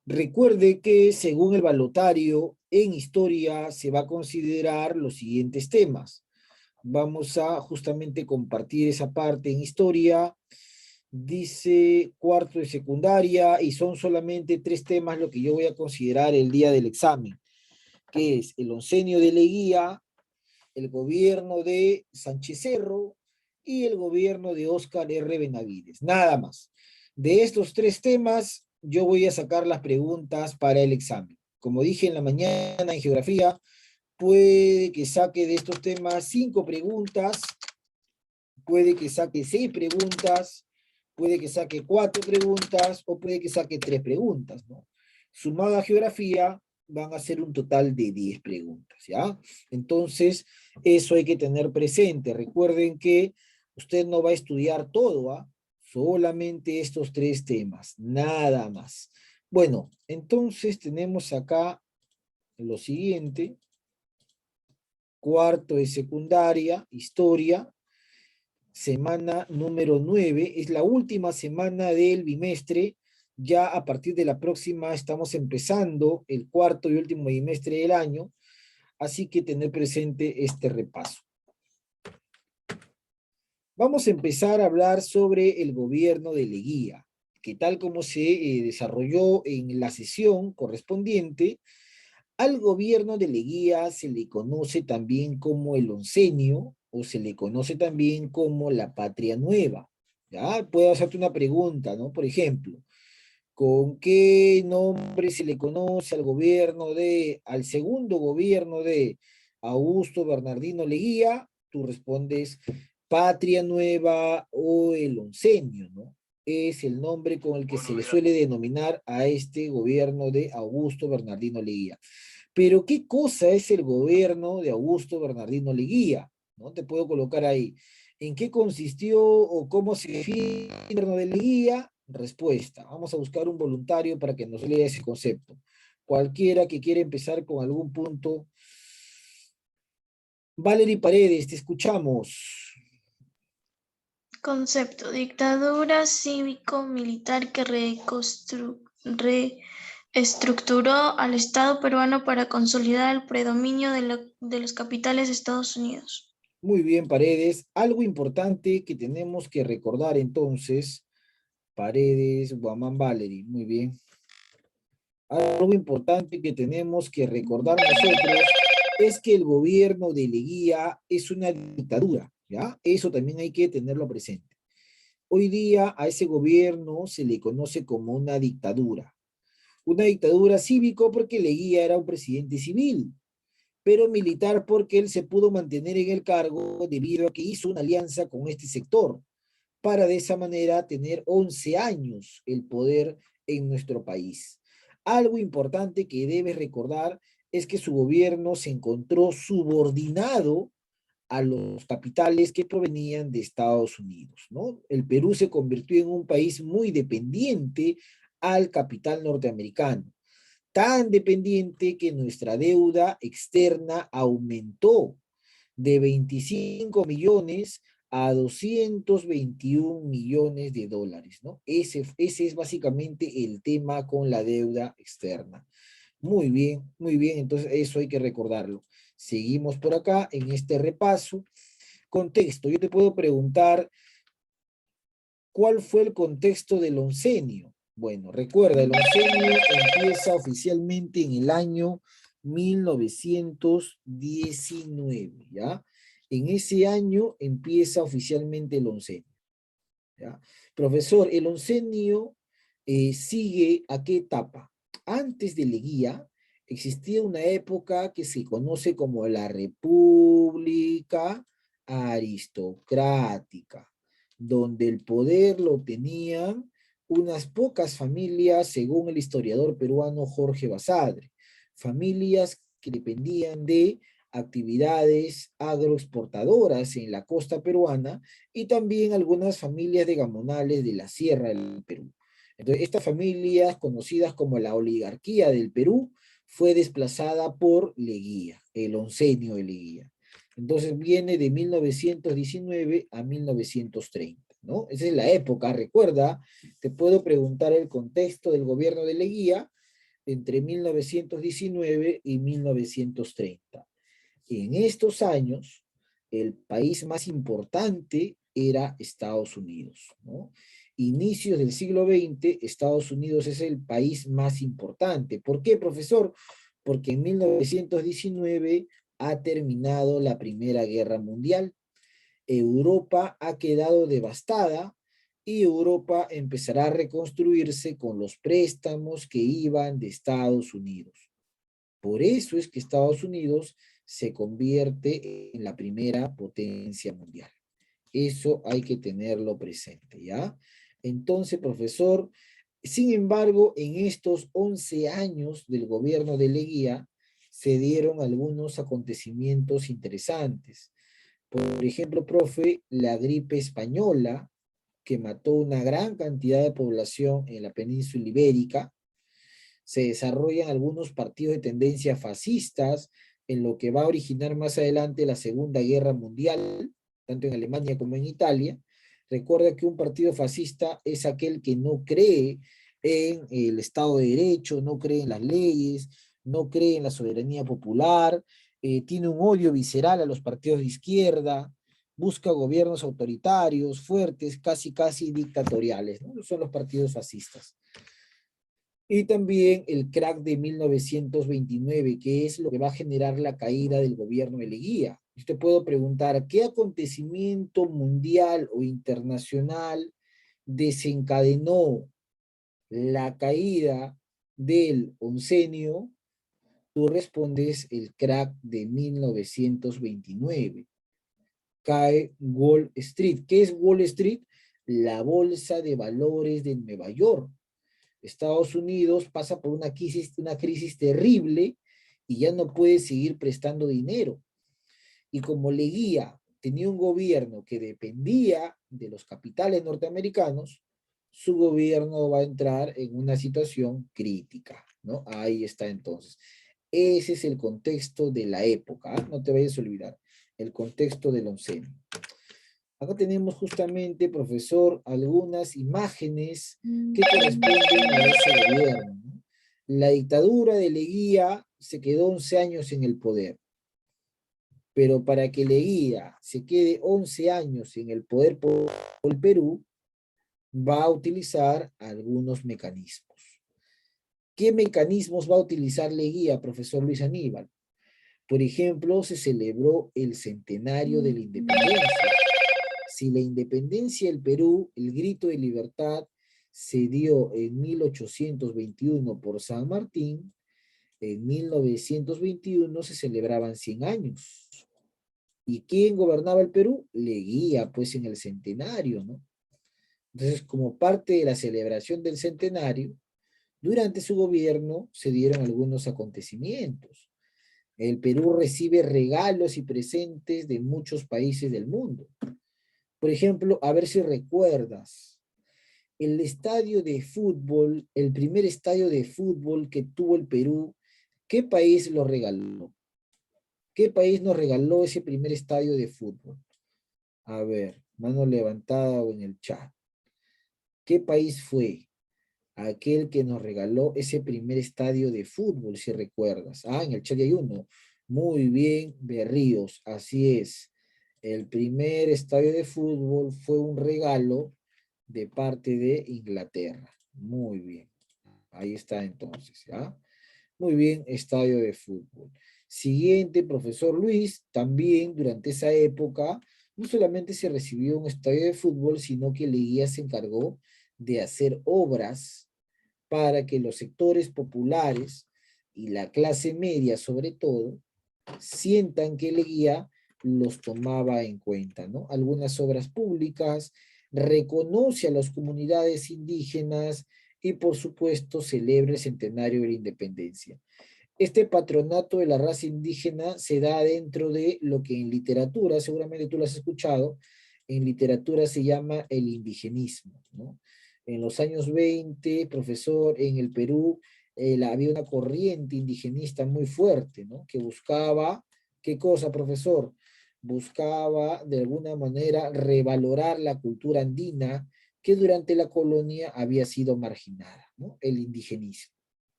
Recuerde que según el balotario, en historia se va a considerar los siguientes temas. Vamos a justamente compartir esa parte en historia. Dice cuarto de secundaria y son solamente 3 temas lo que yo voy a considerar el día del examen, que es el oncenio de Leguía, el gobierno de Sánchez Cerro y el gobierno de Óscar R. Benavides. Nada más. De estos 3 temas, yo voy a sacar las preguntas para el examen. Como dije en la mañana en geografía, puede que saque de estos temas 5 preguntas, puede que saque 6 preguntas, puede que saque 4 preguntas o puede que saque 3 preguntas, ¿no? Sumada a geografía, van a ser un total de 10 preguntas, ¿ya? Entonces, eso hay que tener presente. Recuerden que usted no va a estudiar todo, ¿ah? Solamente estos 3 temas, nada más. Bueno, entonces tenemos acá lo siguiente. Cuarto de secundaria, historia, semana número 9, es la última semana del bimestre. Ya a partir de la próxima estamos empezando el cuarto y último bimestre del año, así que tener presente este repaso. Vamos a empezar a hablar sobre el gobierno de Leguía, que tal como se desarrolló en la sesión correspondiente, al gobierno de Leguía se le conoce también como el oncenio, o se le conoce también como la patria nueva. ¿Ya? Puedo hacerte una pregunta, ¿no? Por ejemplo, ¿con qué nombre se le conoce al segundo gobierno de Augusto Bernardino Leguía? Tú respondes Patria Nueva o el Oncenio, ¿no? Es el nombre con el que se le suele denominar a este gobierno de Augusto Bernardino Leguía. Pero ¿qué cosa es el gobierno de Augusto Bernardino Leguía? ¿No? Te puedo colocar ahí. ¿En qué consistió o cómo se define el gobierno de Leguía? Respuesta. Vamos a buscar un voluntario para que nos lea ese concepto. Cualquiera que quiera empezar con algún punto. Valerie Paredes, te escuchamos. Concepto: dictadura cívico-militar que reestructuró al Estado peruano para consolidar el predominio de los capitales de Estados Unidos. Muy bien, Paredes. Algo importante que tenemos que recordar entonces, Paredes, Guamán Valerie, muy bien. Algo importante que tenemos que recordar nosotros es que el gobierno de Leguía es una dictadura, ¿ya? Eso también hay que tenerlo presente. Hoy día a ese gobierno se le conoce como una dictadura. Una dictadura cívico porque Leguía era un presidente civil, pero militar porque él se pudo mantener en el cargo debido a que hizo una alianza con este sector, para de esa manera tener 11 años el poder en nuestro país. Algo importante que debes recordar es que su gobierno se encontró subordinado a los capitales que provenían de Estados Unidos, ¿no? El Perú se convirtió en un país muy dependiente al capital norteamericano, tan dependiente que nuestra deuda externa aumentó de 25 millones a 221 millones de dólares, ¿no? Ese es básicamente el tema con la deuda externa. Muy bien, entonces eso hay que recordarlo. Seguimos por acá en este repaso. Contexto, yo te puedo preguntar, ¿cuál fue el contexto del oncenio? Bueno, recuerda, el oncenio empieza oficialmente en el año 1919, ¿ya? En ese año empieza oficialmente el oncenio, ¿ya? Profesor, el oncenio sigue a qué etapa? Antes de Leguía existía una época que se conoce como la República Aristocrática, donde el poder lo tenían unas pocas familias, según el historiador peruano Jorge Basadre, familias que dependían de actividades agroexportadoras en la costa peruana y también algunas familias de gamonales de la sierra del Perú. Entonces, estas familias, conocidas como la oligarquía del Perú, fue desplazada por Leguía, el oncenio de Leguía. Entonces viene de 1919 a 1930, ¿no? Esa es la época, recuerda, te puedo preguntar el contexto del gobierno de Leguía entre 1919 y 1930. En estos años, el país más importante era Estados Unidos, ¿no? Inicios del siglo XX, Estados Unidos es el país más importante. ¿Por qué, profesor? Porque en 1919 ha terminado la Primera Guerra Mundial. Europa ha quedado devastada y Europa empezará a reconstruirse con los préstamos que iban de Estados Unidos. Por eso es que Estados Unidos se convierte en la primera potencia mundial. Eso hay que tenerlo presente, ¿ya? Entonces, profesor, sin embargo, en estos 11 años del gobierno de Leguía se dieron algunos acontecimientos interesantes. Por ejemplo, profe, la gripe española, que mató una gran cantidad de población en la península ibérica. Se desarrollan algunos partidos de tendencia fascistas, en lo que va a originar más adelante la Segunda Guerra Mundial, tanto en Alemania como en Italia. Recuerda que un partido fascista es aquel que no cree en el Estado de Derecho, no cree en las leyes, no cree en la soberanía popular, tiene un odio visceral a los partidos de izquierda, busca gobiernos autoritarios, fuertes, casi dictatoriales, ¿no? Son los partidos fascistas. Y también el crack de 1929, que es lo que va a generar la caída del gobierno de Leguía. Usted puede preguntar, ¿qué acontecimiento mundial o internacional desencadenó la caída del oncenio? Tú respondes el crack de 1929. Cae Wall Street. ¿Qué es Wall Street? La bolsa de valores de Nueva York. Estados Unidos pasa por una crisis terrible y ya no puede seguir prestando dinero. Y como Leguía tenía un gobierno que dependía de los capitales norteamericanos, su gobierno va a entrar en una situación crítica, ¿no? Ahí está entonces. Ese es el contexto de la época, ¿eh? No te vayas a olvidar, el contexto del oncenio. Acá tenemos justamente, profesor, algunas imágenes que corresponden a ese gobierno, ¿no? La dictadura de Leguía se quedó 11 años en el poder, pero para que Leguía se quede 11 años en el poder por el Perú, va a utilizar algunos mecanismos. ¿Qué mecanismos va a utilizar Leguía, profesor Luis Aníbal? Por ejemplo, se celebró el centenario de la independencia. Si la independencia del Perú, el grito de libertad, se dio en 1821 por San Martín, en 1921 se celebraban 100 años. ¿Y quién gobernaba el Perú? Leguía, pues en el centenario, ¿no? Entonces, como parte de la celebración del centenario, durante su gobierno se dieron algunos acontecimientos. El Perú recibe regalos y presentes de muchos países del mundo. Por ejemplo, a ver si recuerdas, el estadio de fútbol, el primer estadio de fútbol que tuvo el Perú, ¿qué país lo regaló? ¿Qué país nos regaló ese primer estadio de fútbol? A ver, mano levantada o en el chat. ¿Qué país fue aquel que nos regaló ese primer estadio de fútbol, si recuerdas? Ah, en el chat hay uno. Muy bien, Berríos, así es. El primer estadio de fútbol fue un regalo de parte de Inglaterra. Muy bien. Ahí está entonces, ¿ya? Muy bien, estadio de fútbol. Siguiente, profesor Luis, también durante esa época, no solamente se recibió un estadio de fútbol, sino que Leguía se encargó de hacer obras para que los sectores populares y la clase media, sobre todo, sientan que Leguía los tomaba en cuenta, ¿no? Algunas obras públicas, reconoce a las comunidades indígenas y, por supuesto, celebra el centenario de la independencia. Este patronato de la raza indígena se da dentro de lo que en literatura, seguramente tú lo has escuchado, en literatura se llama el indigenismo, ¿no? En los años 20, profesor, en el Perú había una corriente indigenista muy fuerte, ¿no? Que buscaba, ¿qué cosa, profesor? Buscaba de alguna manera revalorar la cultura andina que durante la colonia había sido marginada, ¿no? El indigenismo.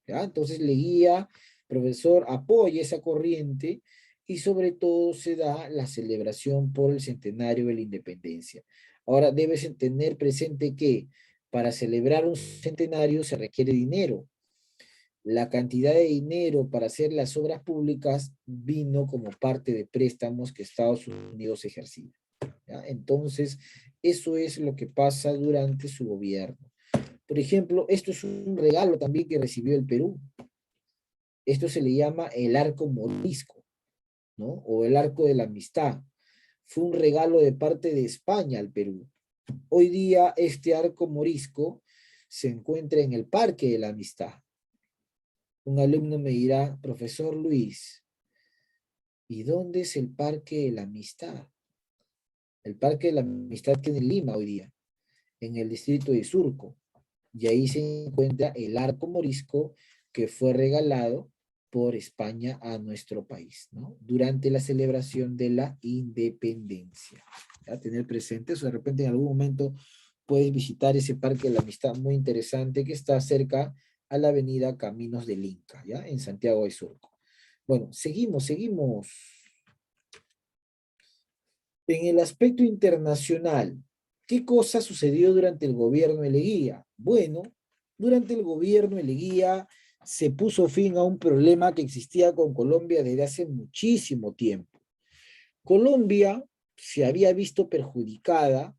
¿Ya? Entonces Leguía, profesor, apoya esa corriente y sobre todo se da la celebración por el centenario de la independencia. Ahora debes tener presente que para celebrar un centenario se requiere dinero. La cantidad de dinero para hacer las obras públicas vino como parte de préstamos que Estados Unidos ejercía. ¿Ya? Entonces, eso es lo que pasa durante su gobierno. Por ejemplo, esto es un regalo también que recibió el Perú. Esto se le llama el arco morisco, ¿no? O el arco de la amistad. Fue un regalo de parte de España al Perú. Hoy día este arco morisco se encuentra en el Parque de la Amistad. Un alumno me dirá, profesor Luis, ¿y dónde es el Parque de la Amistad? El Parque de la Amistad tiene en Lima hoy día, en el distrito de Surco. Y ahí se encuentra el arco morisco que fue regalado por España a nuestro país, ¿no? Durante la celebración de la independencia. ¿Ya? Tener presente eso, de repente en algún momento puedes visitar ese Parque de la Amistad muy interesante que está cerca a la avenida Caminos del Inca, ¿ya? En Santiago de Surco. Bueno, seguimos. En el aspecto internacional, ¿qué cosa sucedió durante el gobierno de Leguía? Bueno, durante el gobierno de Leguía se puso fin a un problema que existía con Colombia desde hace muchísimo tiempo. Colombia se había visto perjudicada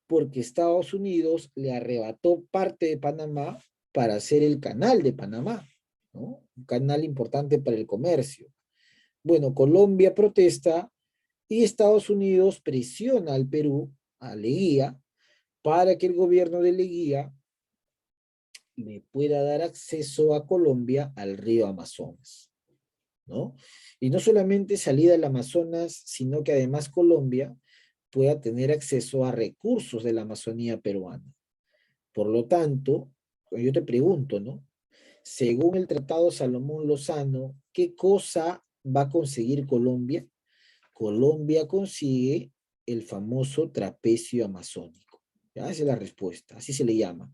porque Estados Unidos le arrebató parte de Panamá para hacer el canal de Panamá, ¿no? Un canal importante para el comercio. Bueno, Colombia protesta y Estados Unidos presiona al Perú, a Leguía, para que el gobierno de Leguía le pueda dar acceso a Colombia al río Amazonas, ¿no? Y no solamente salida al Amazonas, sino que además Colombia pueda tener acceso a recursos de la Amazonía peruana. Por lo tanto, yo te pregunto, ¿no? Según el Tratado Salomón Lozano, ¿qué cosa va a conseguir Colombia? Colombia consigue el famoso trapecio amazónico. ¿Ya? Esa es la respuesta, así se le llama.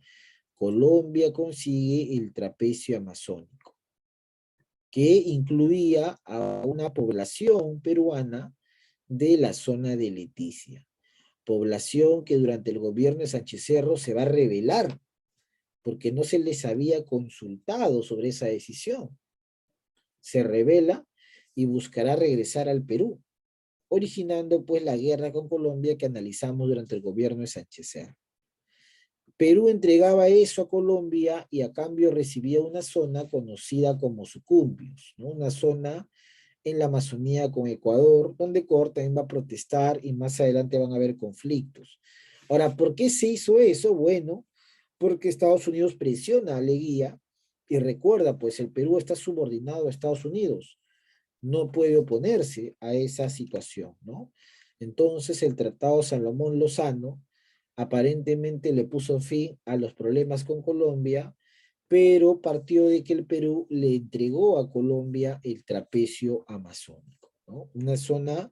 Colombia consigue el trapecio amazónico, que incluía a una población peruana de la zona de Leticia. Población que durante el gobierno de Sánchez Cerro se va a rebelar porque no se les había consultado sobre esa decisión. Se rebela y buscará regresar al Perú, originando pues la guerra con Colombia que analizamos durante el gobierno de Sánchez Cerro. Perú entregaba eso a Colombia y a cambio recibía una zona conocida como Sucumbios, ¿no? Una zona en la Amazonía con Ecuador, donde Ecuador también va a protestar y más adelante van a haber conflictos. Ahora, ¿por qué se hizo eso? Bueno, porque Estados Unidos presiona a Leguía y recuerda, pues el Perú está subordinado a Estados Unidos, no puede oponerse a esa situación, ¿no? Entonces el Tratado Salomón Lozano aparentemente le puso fin a los problemas con Colombia, pero partió de que el Perú le entregó a Colombia el trapecio amazónico, ¿no? Una zona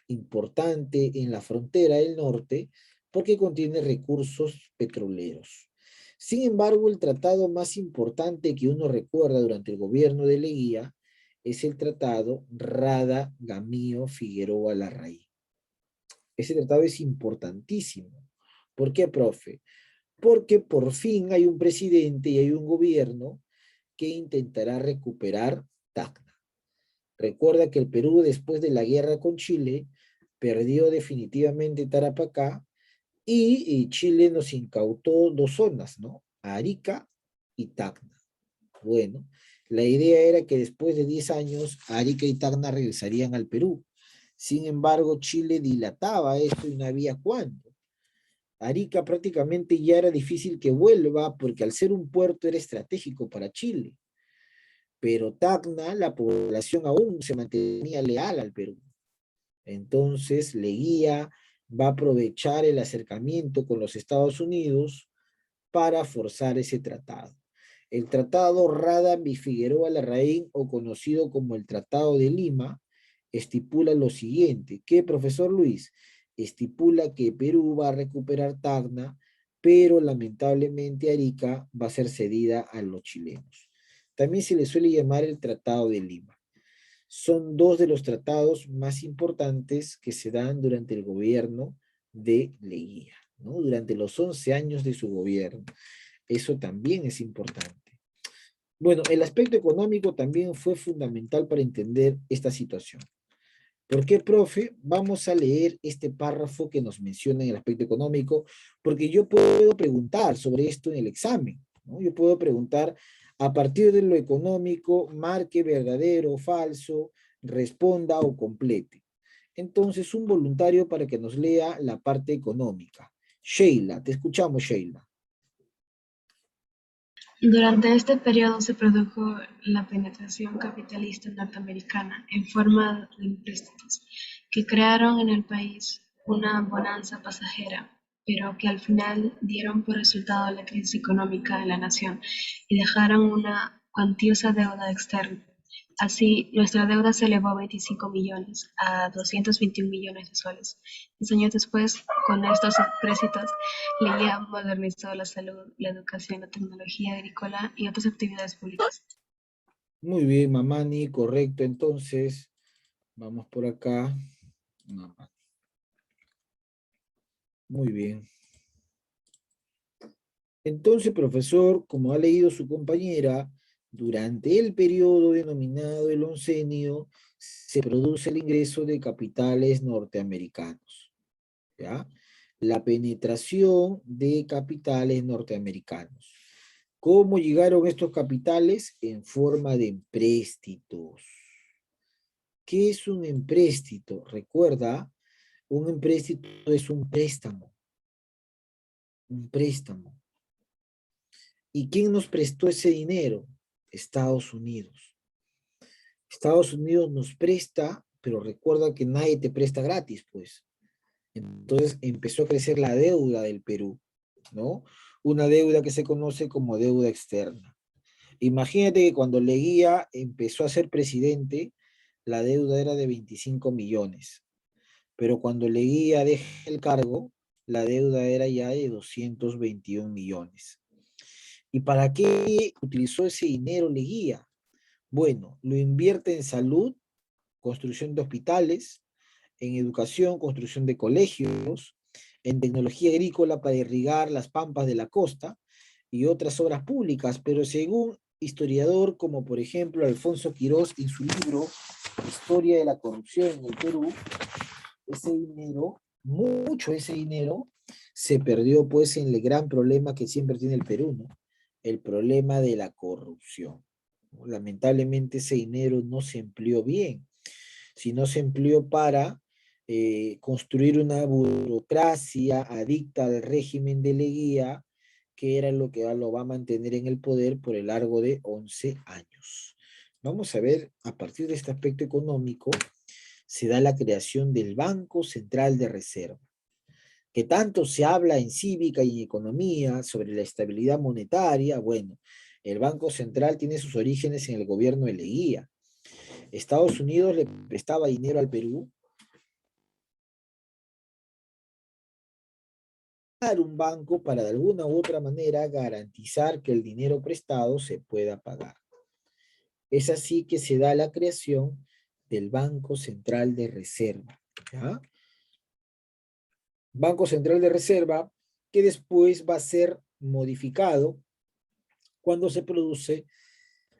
importante en la frontera del norte porque contiene recursos petroleros. Sin embargo, el tratado más importante que uno recuerda durante el gobierno de Leguía es el tratado Rada Gamío Figueroa Larraín. Ese tratado es importantísimo. ¿Por qué, profe? Porque por fin hay un presidente y hay un gobierno que intentará recuperar Tacna. Recuerda que el Perú, después de la guerra con Chile, perdió definitivamente Tarapacá y Chile nos incautó dos zonas, ¿no? Arica y Tacna. Bueno, la idea era que después de 10 años Arica y Tacna regresarían al Perú. Sin embargo, Chile dilataba esto y no había cuándo. Arica prácticamente ya era difícil que vuelva porque al ser un puerto era estratégico para Chile. Pero Tacna, la población aún se mantenía leal al Perú. Entonces, Leguía va a aprovechar el acercamiento con los Estados Unidos para forzar ese tratado. El Tratado Radamés Figueroa Larraín, o conocido como el Tratado de Lima, estipula lo siguiente. ¿Qué, profesor Luis? Estipula que Perú va a recuperar Tacna, pero lamentablemente Arica va a ser cedida a los chilenos. También se le suele llamar el Tratado de Lima. Son dos de los tratados más importantes que se dan durante el gobierno de Leguía, ¿no? Durante los 11 años de su gobierno. Eso también es importante. Bueno, el aspecto económico también fue fundamental para entender esta situación. ¿Por qué, profe? Vamos a leer este párrafo que nos menciona en el aspecto económico, porque yo puedo preguntar sobre esto en el examen, ¿no? Yo puedo preguntar, a partir de lo económico, marque verdadero o falso, responda o complete. Entonces, un voluntario para que nos lea la parte económica. Sheila, te escuchamos, Sheila. Durante este periodo se produjo la penetración capitalista norteamericana en forma de empréstitos, que crearon en el país una bonanza pasajera, pero que al final dieron por resultado la crisis económica de la nación y dejaron una cuantiosa deuda externa. Así, nuestra deuda se elevó a 25 millones a 221 millones de soles. 10 años después, con estos empréstitos, Leguía modernizó la salud, la educación, la tecnología agrícola y otras actividades públicas. Muy bien, Mamani, correcto. Entonces, vamos por acá. Mamani. Muy bien. Entonces, profesor, como ha leído su compañera, durante el periodo denominado el oncenio, se produce el ingreso de capitales norteamericanos, ¿ya? La penetración de capitales norteamericanos. ¿Cómo llegaron estos capitales? En forma de empréstitos. ¿Qué es un empréstito? Recuerda, un empréstito es un préstamo. Un préstamo. ¿Y quién nos prestó ese dinero? Estados Unidos. Estados Unidos nos presta, pero recuerda que nadie te presta gratis, pues. Entonces empezó a crecer la deuda del Perú, ¿no? Una deuda que se conoce como deuda externa. Imagínate que cuando Leguía empezó a ser presidente, la deuda era de 25 millones, pero cuando Leguía deja el cargo, la deuda era ya de 221 millones. ¿Y para qué utilizó ese dinero Leguía? Bueno, lo invierte en salud, construcción de hospitales, en educación, construcción de colegios, en tecnología agrícola para irrigar las pampas de la costa y otras obras públicas, pero según historiador como por ejemplo Alfonso Quirós en su libro Historia de la corrupción en el Perú, ese dinero, mucho de ese dinero, se perdió pues en el gran problema que siempre tiene el Perú, ¿no? El problema de la corrupción. Lamentablemente ese dinero no se empleó bien, sino se empleó para construir una burocracia adicta al régimen de Leguía, que era lo que lo va a mantener en el poder por el largo de 11 años. Vamos a ver, a partir de este aspecto económico, se da la creación del Banco Central de Reserva, que tanto se habla en cívica y en economía sobre la estabilidad monetaria. Bueno, el Banco Central tiene sus orígenes en el gobierno de Leguía. Estados Unidos le prestaba dinero al Perú, un banco para de alguna u otra manera garantizar que el dinero prestado se pueda pagar. Es así que se da la creación del Banco Central de Reserva, ¿ya? Banco Central de Reserva que después va a ser modificado cuando se produce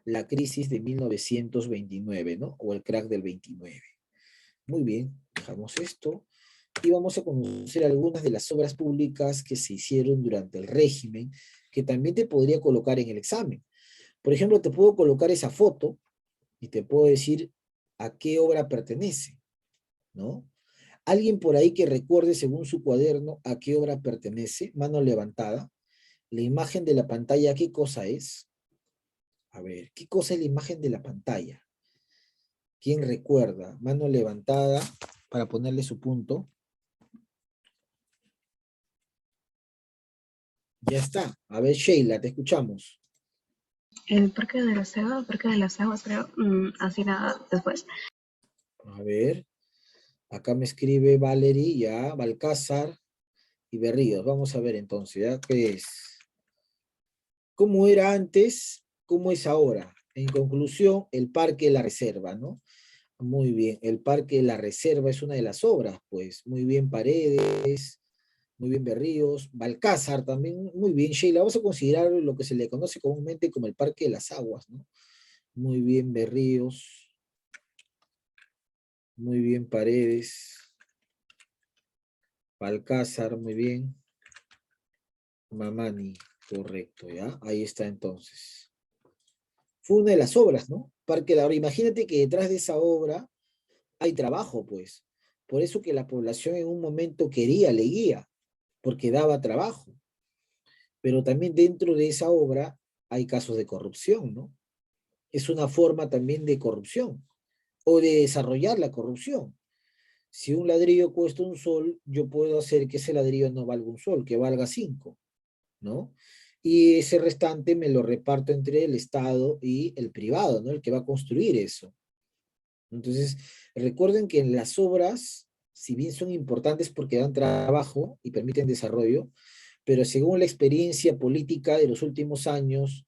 la crisis de 1929, ¿no? O el crack del 29. Muy bien, dejamos esto y vamos a conocer algunas de las obras públicas que se hicieron durante el régimen, que también te podría colocar en el examen. Por ejemplo, te puedo colocar esa foto y te puedo decir a qué obra pertenece, ¿no? Alguien por ahí que recuerde según su cuaderno a qué obra pertenece, mano levantada. La imagen de la pantalla, ¿qué cosa es? A ver, ¿qué cosa es la imagen de la pantalla? ¿Quién recuerda? Mano levantada para ponerle su punto. Ya está. A ver, Sheila, te escuchamos. El Parque de la Ceiba, el Parque de las Aguas, creo, así nada después. A ver, acá me escribe Valerie, ya, Balcázar y Berríos. Vamos a ver entonces, ¿ya? ¿Qué es? ¿Cómo era antes? ¿Cómo es ahora? En conclusión, el Parque de la Reserva, ¿no? Muy bien, el Parque de la Reserva es una de las obras, pues. Muy bien, Paredes, muy bien, Berríos, Balcázar también, muy bien, Sheila. Vamos a considerar lo que se le conoce comúnmente como el Parque de las Aguas, ¿no? Muy bien, Berríos, muy bien, Paredes, Balcázar, muy bien, Mamani, correcto, ¿ya? Ahí está entonces. Fue una de las obras, ¿no? Parque de la Ahora, imagínate que detrás de esa obra hay trabajo, pues. Por eso que la población en un momento quería Leguía, porque daba trabajo. Pero también dentro de esa obra hay casos de corrupción, ¿no? Es una forma también de corrupción o de desarrollar la corrupción. Si un ladrillo cuesta un sol, yo puedo hacer que ese ladrillo no valga un sol, que valga 5, ¿no? Y ese restante me lo reparto entre el Estado y el privado, ¿no? El que va a construir eso. Entonces, recuerden que en las obras, si bien son importantes porque dan trabajo y permiten desarrollo, pero según la experiencia política de los últimos años,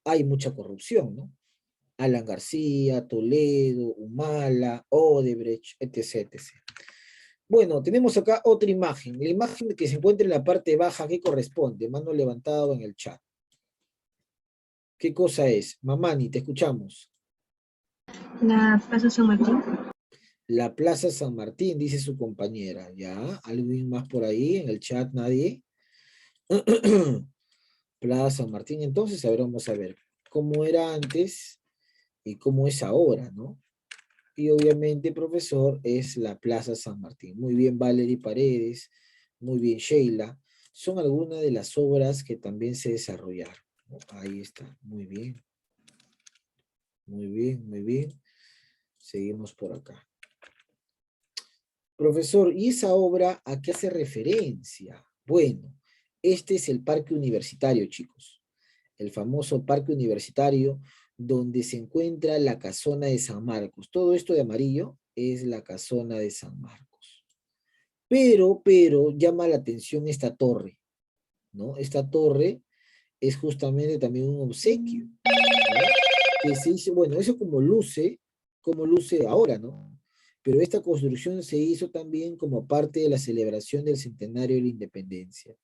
hay mucha corrupción, ¿no? Alan García, Toledo, Humala, Odebrecht, etc., etc. Bueno, tenemos acá otra imagen. La imagen que se encuentra en la parte baja, ¿qué corresponde? Mano levantada en el chat. ¿Qué cosa es? Mamani, te escuchamos. La Plaza San Martín. La Plaza San Martín, dice su compañera. ¿Ya? ¿Alguien más por ahí en el chat? ¿Nadie? Plaza San Martín, entonces, ahora vamos a ver cómo era antes y cómo es ahora, ¿no? Y obviamente, profesor, es la Plaza San Martín. Muy bien, Valerie Paredes, muy bien, Sheila. Son algunas de las obras que también se desarrollaron, ¿no? Ahí está, muy bien. Muy bien, muy bien. Seguimos por acá. Profesor, ¿y esa obra a qué hace referencia? Bueno, este es el parque universitario, chicos. El famoso parque universitario donde se encuentra la casona de San Marcos. Todo esto de amarillo es la casona de San Marcos. Pero, llama la atención esta torre, ¿no? Esta torre es justamente también un obsequio, ¿no? Que se hizo, bueno, eso como luce ahora, ¿no? Pero esta construcción se hizo también como parte de la celebración del centenario de la independencia.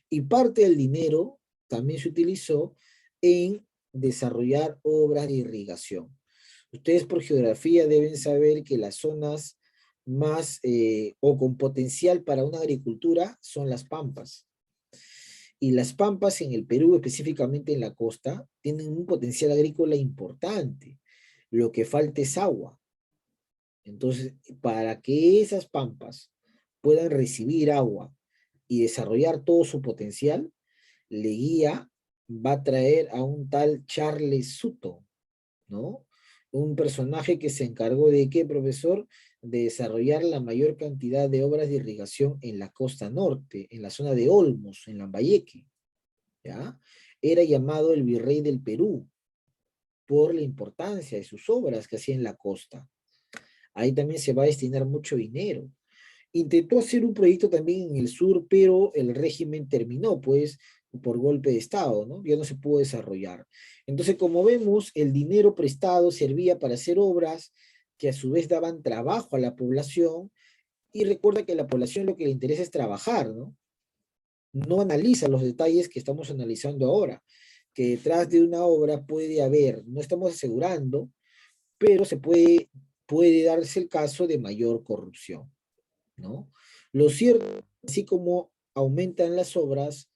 Y parte del dinero también se utilizó en desarrollar obras de irrigación. Ustedes por geografía deben saber que las zonas más o con potencial para una agricultura son las pampas. Y las pampas en el Perú, específicamente en la costa, tienen un potencial agrícola importante. Lo que falta es agua. Entonces, para que esas pampas puedan recibir agua y desarrollar todo su potencial, Leguía va a traer a un tal Charles Sutton, ¿no? Un personaje que se encargó de ¿qué, profesor? De desarrollar la mayor cantidad de obras de irrigación en la costa norte, en la zona de Olmos, en Lambayeque, ¿ya? Era llamado el virrey del Perú por la importancia de sus obras que hacía en la costa. Ahí también se va a destinar mucho dinero. Intentó hacer un proyecto también en el sur, pero el régimen terminó, pues, por golpe de Estado, ¿no? Ya no se pudo desarrollar. Entonces, como vemos, el dinero prestado servía para hacer obras que a su vez daban trabajo a la población, y recuerda que a la población lo que le interesa es trabajar, ¿no? No analiza los detalles que estamos analizando ahora, que detrás de una obra puede haber, no estamos asegurando, pero puede darse el caso de mayor corrupción, ¿no? Lo cierto, así como aumentan las obras,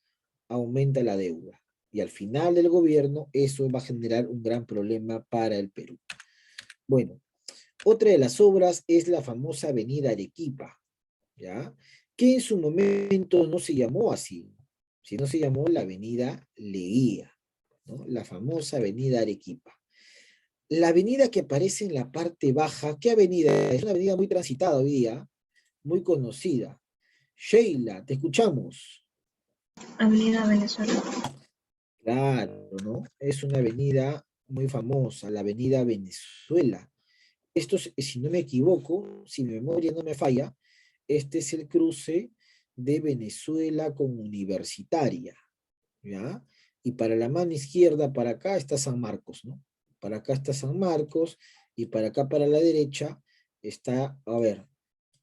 aumenta la deuda. Y al final del gobierno, eso va a generar un gran problema para el Perú. Bueno, otra de las obras es la famosa Avenida Arequipa, ¿ya? Que en su momento no se llamó así, sino se llamó la Avenida Leguía, ¿no? La famosa Avenida Arequipa. La avenida que aparece en la parte baja, ¿qué avenida? Es una avenida muy transitada hoy día, muy conocida. Sheila, te escuchamos. Avenida Venezuela. Claro, ¿no? Es una avenida muy famosa, la Avenida Venezuela. Esto, si no me equivoco, si mi memoria no me falla, este es el cruce de Venezuela con Universitaria, ¿ya? Y para la mano izquierda, para acá, está San Marcos, ¿no? Para acá está San Marcos, y para acá, para la derecha, está, a ver,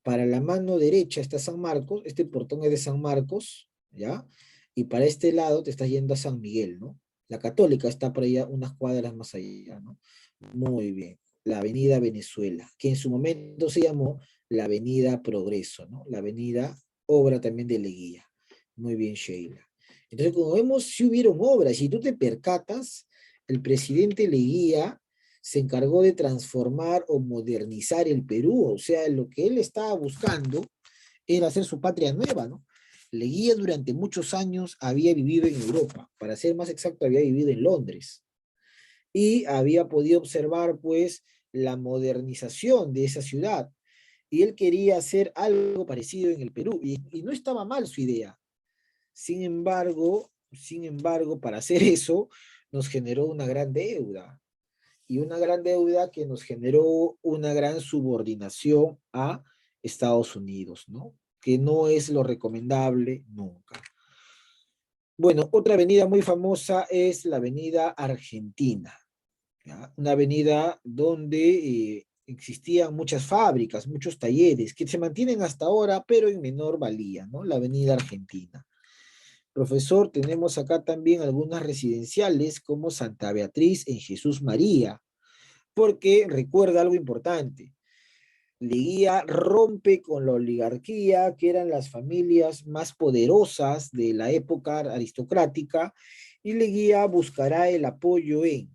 para la mano derecha está San Marcos, este portón es de San Marcos, ¿ya? Y para este lado te estás yendo a San Miguel, ¿no? La Católica está por allá, unas cuadras más allá, ¿no? Muy bien. La Avenida Venezuela, que en su momento se llamó la Avenida Progreso, ¿no? La avenida obra también de Leguía. Muy bien, Sheila. Entonces, como vemos, si hubieron obras, y tú te percatas, el presidente Leguía se encargó de transformar o modernizar el Perú, o sea, lo que él estaba buscando era hacer su patria nueva, ¿no? Leguía durante muchos años había vivido en Europa, para ser más exacto, había vivido en Londres, y había podido observar, pues, la modernización de esa ciudad, y él quería hacer algo parecido en el Perú, y no estaba mal su idea. Sin embargo, para hacer eso, nos generó una gran deuda, y una gran deuda que nos generó una gran subordinación a Estados Unidos, ¿no? Que no es lo recomendable nunca. Bueno, otra avenida muy famosa es la Avenida Argentina, ¿ya? Una avenida donde existían muchas fábricas, muchos talleres, que se mantienen hasta ahora, pero en menor valía, ¿no? La Avenida Argentina. Profesor, tenemos acá también algunas residenciales como Santa Beatriz en Jesús María, porque recuerda algo importante. Leguía rompe con la oligarquía, que eran las familias más poderosas de la época aristocrática, y Leguía buscará el apoyo en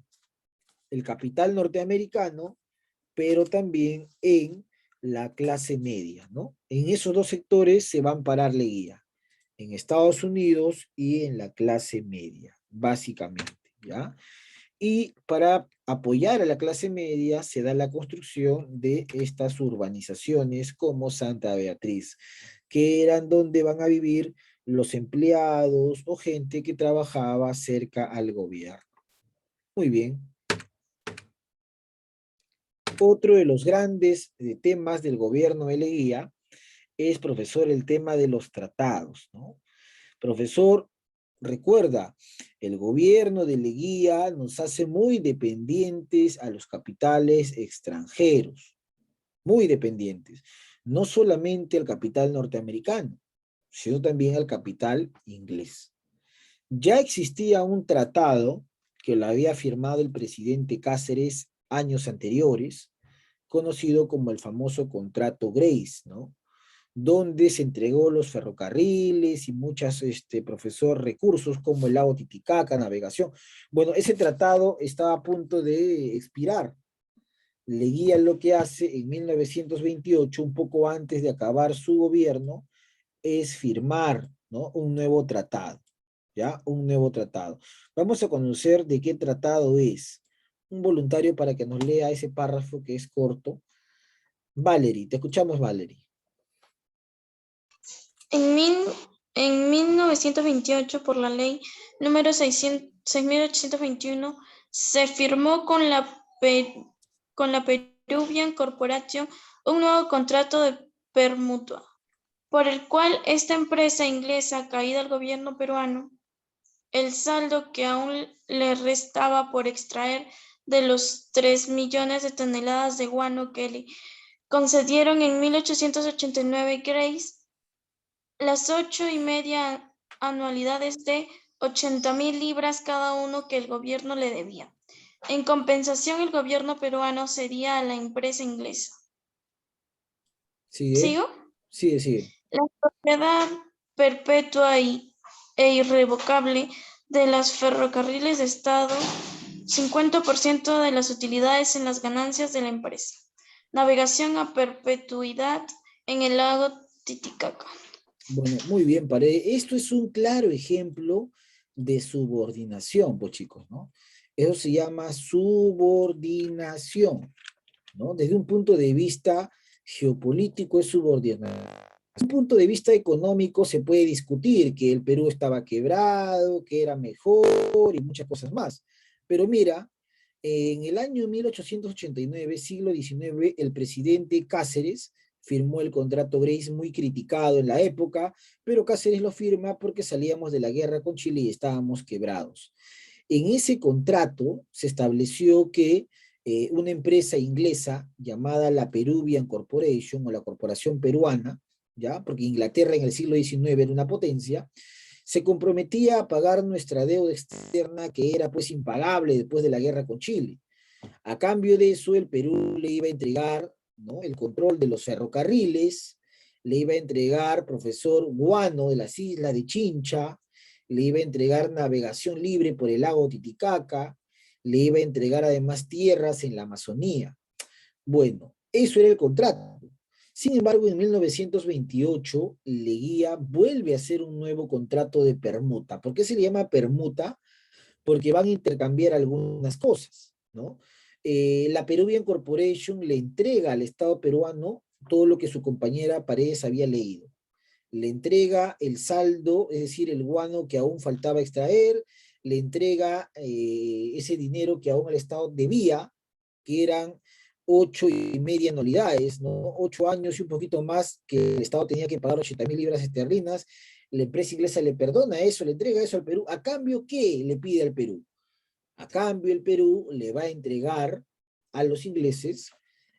el capital norteamericano, pero también en la clase media, ¿no? En esos dos sectores se va a amparar Leguía, en Estados Unidos y en la clase media, básicamente, ¿ya? Y para apoyar a la clase media se da la construcción de estas urbanizaciones como Santa Beatriz, que eran donde van a vivir los empleados o gente que trabajaba cerca al gobierno. Muy bien. Otro de los grandes temas del gobierno de Leguía es, profesor, el tema de los tratados, ¿no? Profesor, recuerda, el gobierno de Leguía nos hace muy dependientes a los capitales extranjeros, muy dependientes, no solamente al capital norteamericano, sino también al capital inglés. Ya existía un tratado que lo había firmado el presidente Cáceres años anteriores, conocido como el famoso contrato Grace, ¿no? Donde se entregó los ferrocarriles y muchas, profesor, recursos como el lago Titicaca, navegación. Bueno, ese tratado estaba a punto de expirar. Leguía lo que hace en 1928, un poco antes de acabar su gobierno, es firmar, ¿no? Un nuevo tratado, ¿ya? Un nuevo tratado. Vamos a conocer de qué tratado es. Un voluntario para que nos lea ese párrafo que es corto. Valerie, te escuchamos, Valerie. En, mil- en 1928, por la ley número 6821, se firmó con la Peruvian Corporation un nuevo contrato de permutua, por el cual esta empresa inglesa, caída al gobierno peruano, el saldo que aún le restaba por extraer de los 3 millones de toneladas de guano que le concedieron en 1889 Grace, las 8,5 anualidades de 80,000 libras cada uno que el gobierno le debía. En compensación, el gobierno peruano cedía a la empresa inglesa. ¿Sigue? ¿Sigo? Sigue, sigue. La propiedad perpetua e irrevocable de los ferrocarriles de Estado, 50% de las utilidades en las ganancias de la empresa. Navegación a perpetuidad en el lago Titicaca. Bueno, muy bien, Paredes. Esto es un claro ejemplo de subordinación, pues chicos, ¿no? Eso se llama subordinación, ¿no? Desde un punto de vista geopolítico es subordinación. Desde un punto de vista económico se puede discutir que el Perú estaba quebrado, que era mejor y muchas cosas más. Pero mira, en el año 1889, siglo XIX, el presidente Cáceres firmó el contrato Grace, muy criticado en la época, pero Cáceres lo firma porque salíamos de la guerra con Chile y estábamos quebrados. En ese contrato se estableció que una empresa inglesa llamada la Peruvian Corporation o la Corporación Peruana, ¿ya? Porque Inglaterra en el siglo XIX era una potencia, se comprometía a pagar nuestra deuda externa que era pues impagable después de la guerra con Chile. A cambio de eso, el Perú le iba a entregar, ¿no?, el control de los ferrocarriles, le iba a entregar profesor guano de las islas de Chincha, le iba a entregar navegación libre por el lago Titicaca, le iba a entregar además tierras en la Amazonía. Bueno, eso era el contrato. Sin embargo, en 1928, Leguía vuelve a hacer un nuevo contrato de permuta. ¿Por qué se le llama permuta? Porque van a intercambiar algunas cosas, ¿no? La Peruvian Corporation le entrega al Estado peruano todo lo que su compañera Paredes había leído. Le entrega el saldo, es decir, el guano que aún faltaba extraer, le entrega ese dinero que aún el Estado debía, que eran 8,5 anualidades, ¿no? 8 años y un poquito más que el Estado tenía que pagar 80.000 libras esterlinas. La empresa inglesa le perdona eso, le entrega eso al Perú. ¿A cambio qué le pide al Perú? A cambio, el Perú le va a entregar a los ingleses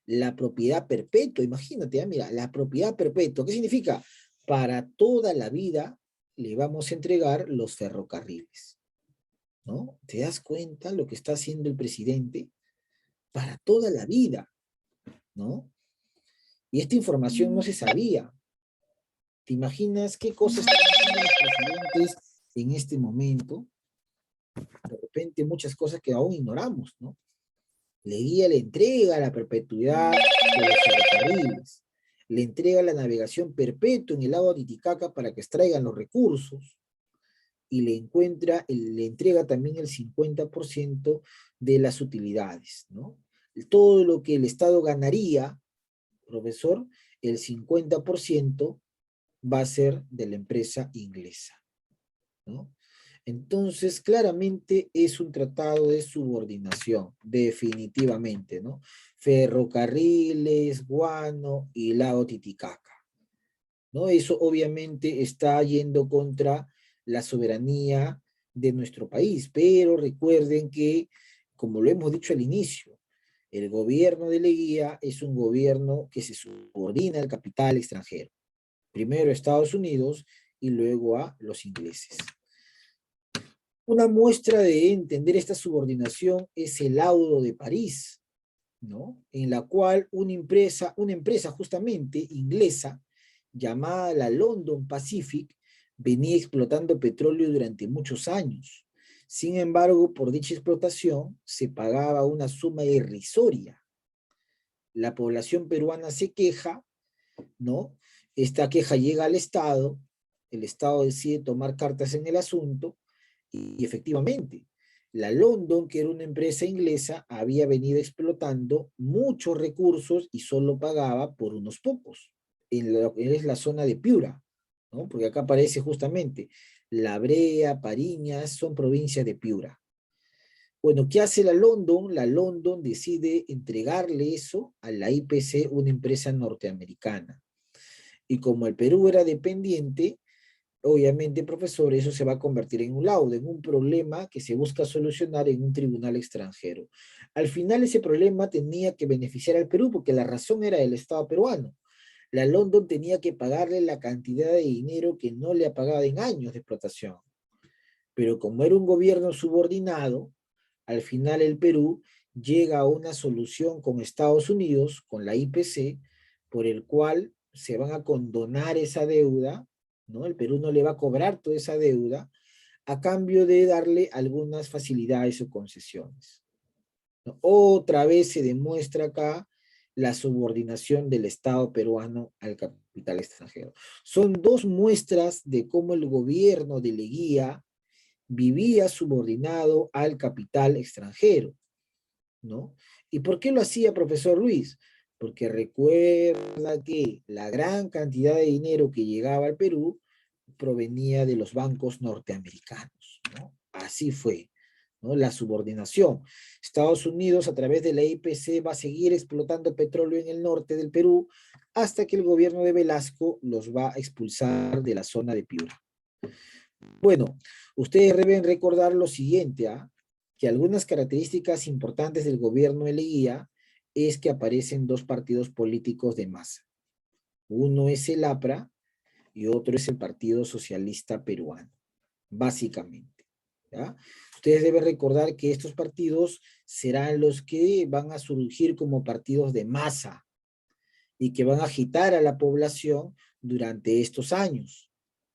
la propiedad perpetua. Imagínate, mira, la propiedad perpetua. ¿Qué significa? Para toda la vida le vamos a entregar los ferrocarriles, ¿no? ¿Te das cuenta lo que está haciendo el presidente? Para toda la vida, ¿no? Y esta información no se sabía. ¿Te imaginas qué cosas están haciendo los presidentes en este momento? De repente muchas cosas que aún ignoramos, ¿no? Leguía le entrega la perpetuidad de los ferrocarriles, le entrega la navegación perpetua en el lago Titicaca para que extraigan los recursos, y le entrega también el 50% de las utilidades, ¿no? Todo lo que el Estado ganaría, profesor, el 50% va a ser de la empresa inglesa, ¿no? Entonces, claramente es un tratado de subordinación, definitivamente, ¿no? Ferrocarriles, guano y lago Titicaca, ¿no? Eso obviamente está yendo contra la soberanía de nuestro país, pero recuerden que, como lo hemos dicho al inicio, el gobierno de Leguía es un gobierno que se subordina al capital extranjero. Primero a Estados Unidos y luego a los ingleses. Una muestra de entender esta subordinación es el laudo de París, ¿no? En la cual una empresa justamente inglesa, llamada la London Pacific, venía explotando petróleo durante muchos años. Sin embargo, por dicha explotación se pagaba una suma irrisoria. La población peruana se queja, ¿no? Esta queja llega al Estado, el Estado decide tomar cartas en el asunto, y efectivamente, la London, que era una empresa inglesa, había venido explotando muchos recursos y solo pagaba por unos pocos. Es la zona de Piura, ¿no? Porque acá aparece justamente La Brea, Pariñas, son provincias de Piura. Bueno, ¿qué hace la London? La London decide entregarle eso a la IPC, una empresa norteamericana. Y como el Perú era dependiente, obviamente, profesor, eso se va a convertir en un laudo, en un problema que se busca solucionar en un tribunal extranjero. Al final ese problema tenía que beneficiar al Perú porque la razón era el Estado peruano. La London tenía que pagarle la cantidad de dinero que no le ha pagado en años de explotación. Pero como era un gobierno subordinado, al final el Perú llega a una solución con Estados Unidos, con la IPC, por el cual se van a condonar esa deuda, ¿no? El Perú no le va a cobrar toda esa deuda a cambio de darle algunas facilidades o concesiones, ¿no? Otra vez se demuestra acá la subordinación del Estado peruano al capital extranjero. Son dos muestras de cómo el gobierno de Leguía vivía subordinado al capital extranjero, ¿no? ¿Y por qué lo hacía, profesor Luis? Porque recuerda que la gran cantidad de dinero que llegaba al Perú provenía de los bancos norteamericanos, ¿no? Así fue, ¿no? La subordinación. Estados Unidos, a través de la IPC, va a seguir explotando petróleo en el norte del Perú hasta que el gobierno de Velasco los va a expulsar de la zona de Piura. Bueno, ustedes deben recordar lo siguiente, ¿ah? que algunas características importantes del gobierno de Leguía es que aparecen dos partidos políticos de masa. Uno es el APRA y otro es el Partido Socialista Peruano, básicamente. ¿Ya? Ustedes deben recordar que estos partidos serán los que van a surgir como partidos de masa y que van a agitar a la población durante estos años,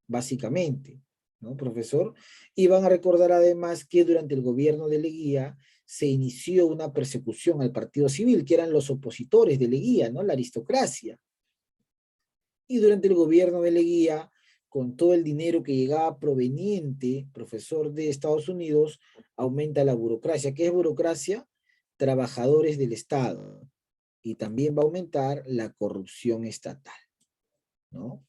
básicamente, ¿no, profesor? Y van a recordar además que durante el gobierno de Leguía se inició una persecución al partido civil, que eran los opositores de Leguía, ¿no? La aristocracia. Y durante el gobierno de Leguía, con todo el dinero que llegaba proveniente, profesor, de Estados Unidos, aumenta la burocracia. ¿Qué es burocracia? Trabajadores del Estado. Y también va a aumentar la corrupción estatal, ¿no?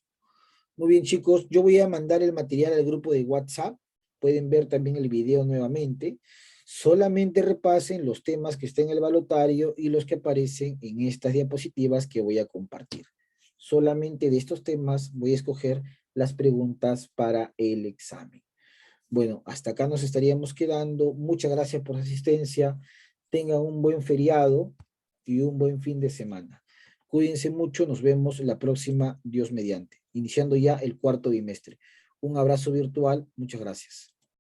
Muy bien, chicos, yo voy a mandar el material al grupo de WhatsApp. Pueden ver también el video nuevamente. Solamente repasen los temas que estén en el balotario y los que aparecen en estas diapositivas que voy a compartir. Solamente de estos temas voy a escoger las preguntas para el examen. Bueno, hasta acá nos estaríamos quedando. Muchas gracias por su asistencia. Tengan un buen feriado y un buen fin de semana. Cuídense mucho, nos vemos la próxima, Dios mediante, iniciando ya el cuarto bimestre. Un abrazo virtual, muchas gracias.